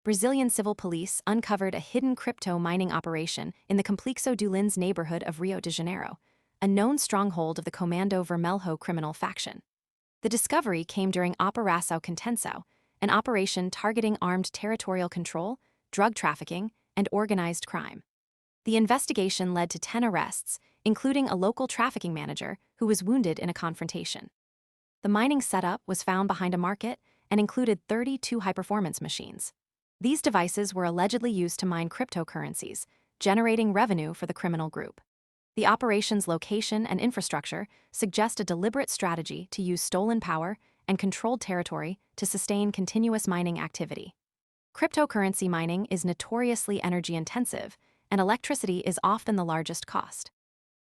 Brazilian civil police uncovered a hidden crypto mining operation in the Complexo do Lins neighborhood of Rio de Janeiro, a known stronghold of the Comando Vermelho criminal faction. The discovery came during Operação Contenção, an operation targeting armed territorial control, drug trafficking, and organized crime. The investigation led to 10 arrests, including a local trafficking manager who was wounded in a confrontation. The mining setup was found behind a market and included 32 high-performance machines. These devices were allegedly used to mine cryptocurrencies, generating revenue for the criminal group. The operation's location and infrastructure suggest a deliberate strategy to use stolen power and controlled territory to sustain continuous mining activity. Cryptocurrency mining is notoriously energy-intensive, and electricity is often the largest cost.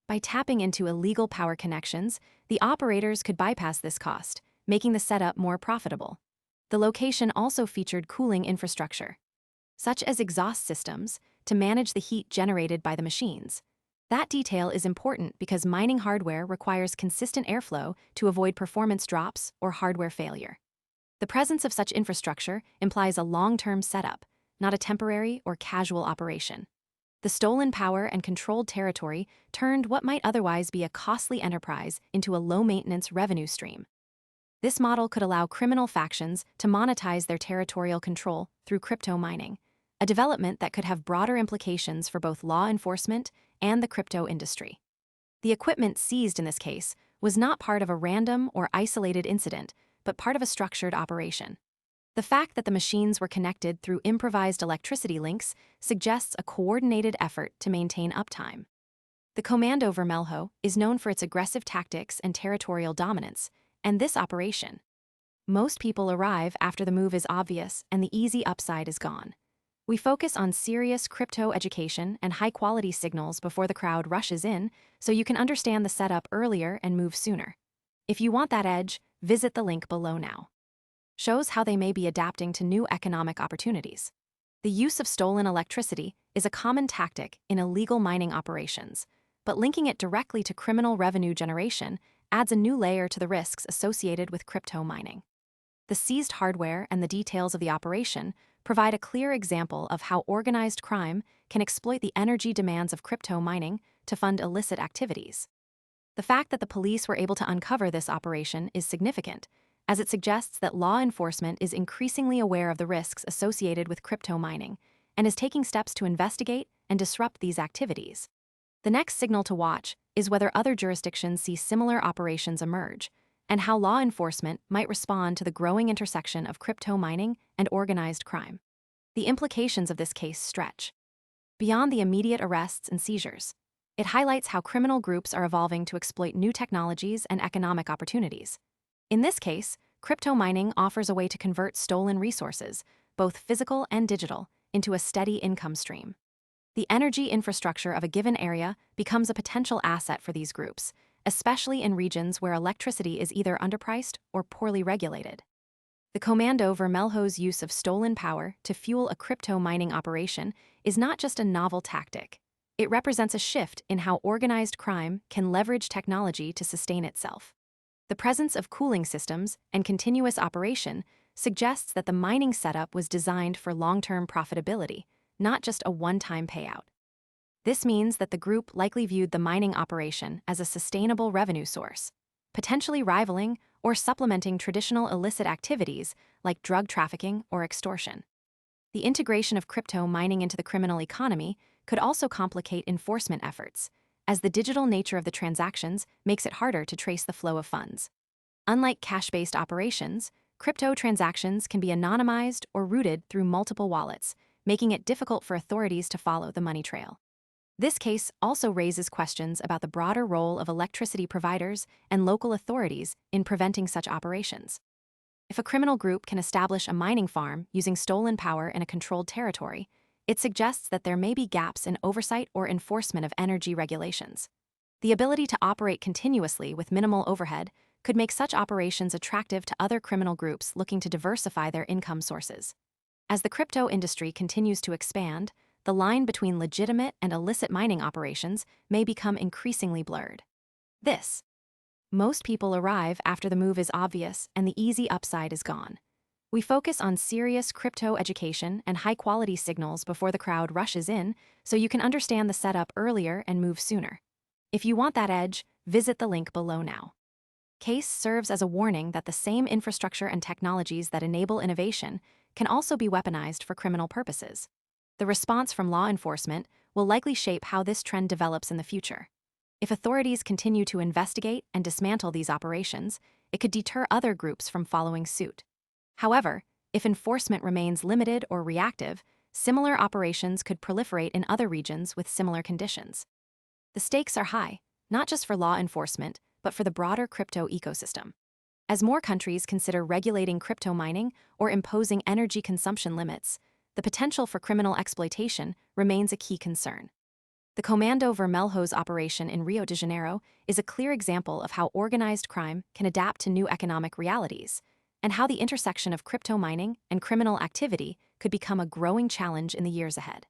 By tapping into illegal power connections, the operators could bypass this cost, making the setup more profitable. The location also featured cooling infrastructure, such as exhaust systems, to manage the heat generated by the machines. That detail is important because mining hardware requires consistent airflow to avoid performance drops or hardware failure. The presence of such infrastructure implies a long-term setup, not a temporary or casual operation. The stolen power and controlled territory turned what might otherwise be a costly enterprise into a low-maintenance revenue stream. This model could allow criminal factions to monetize their territorial control through crypto mining, a development that could have broader implications for both law enforcement and the crypto industry. The equipment seized in this case was not part of a random or isolated incident, but part of a structured operation. The fact that the machines were connected through improvised electricity links suggests a coordinated effort to maintain uptime. The Comando Vermelho is known for its aggressive tactics and territorial dominance, and this operation. Most people arrive after the move is obvious and the easy upside is gone. We focus on serious crypto education and high-quality signals before the crowd rushes in, so you can understand the setup earlier and move sooner. If you want that edge, visit the link below now. Shows how they may be adapting to new economic opportunities. The use of stolen electricity is a common tactic in illegal mining operations, but linking it directly to criminal revenue generation adds a new layer to the risks associated with crypto mining. The seized hardware and the details of the operation provide a clear example of how organized crime can exploit the energy demands of crypto mining to fund illicit activities. The fact that the police were able to uncover this operation is significant, as it suggests that law enforcement is increasingly aware of the risks associated with crypto mining and is taking steps to investigate and disrupt these activities. The next signal to watch is whether other jurisdictions see similar operations emerge, and how law enforcement might respond to the growing intersection of crypto mining and organized crime. The implications of this case stretch beyond the immediate arrests and seizures. It highlights how criminal groups are evolving to exploit new technologies and economic opportunities. In this case, crypto mining offers a way to convert stolen resources, both physical and digital, into a steady income stream. The energy infrastructure of a given area becomes a potential asset for these groups, especially in regions where electricity is either underpriced or poorly regulated. The Comando Vermelho's use of stolen power to fuel a crypto mining operation is not just a novel tactic. It represents a shift in how organized crime can leverage technology to sustain itself. The presence of cooling systems and continuous operation suggests that the mining setup was designed for long-term profitability, not just a one-time payout. This means that the group likely viewed the mining operation as a sustainable revenue source, potentially rivaling or supplementing traditional illicit activities like drug trafficking or extortion. The integration of crypto mining into the criminal economy could also complicate enforcement efforts, as the digital nature of the transactions makes it harder to trace the flow of funds. Unlike cash-based operations, crypto transactions can be anonymized or routed through multiple wallets, making it difficult for authorities to follow the money trail. This case also raises questions about the broader role of electricity providers and local authorities in preventing such operations. If a criminal group can establish a mining farm using stolen power in a controlled territory, it suggests that there may be gaps in oversight or enforcement of energy regulations. The ability to operate continuously with minimal overhead could make such operations attractive to other criminal groups looking to diversify their income sources. As the crypto industry continues to expand, the line between legitimate and illicit mining operations may become increasingly blurred. Most people arrive after the move is obvious and the easy upside is gone. We focus on serious crypto education and high-quality signals before the crowd rushes in, so you can understand the setup earlier and move sooner. If you want that edge, visit the link below now. CASE serves as a warning that the same infrastructure and technologies that enable innovation can also be weaponized for criminal purposes. The response from law enforcement will likely shape how this trend develops in the future. If authorities continue to investigate and dismantle these operations, it could deter other groups from following suit. However, if enforcement remains limited or reactive, similar operations could proliferate in other regions with similar conditions. The stakes are high, not just for law enforcement, but for the broader crypto ecosystem. As more countries consider regulating crypto mining or imposing energy consumption limits, the potential for criminal exploitation remains a key concern. The Comando Vermelho's operation in Rio de Janeiro is a clear example of how organized crime can adapt to new economic realities, and how the intersection of crypto mining and criminal activity could become a growing challenge in the years ahead.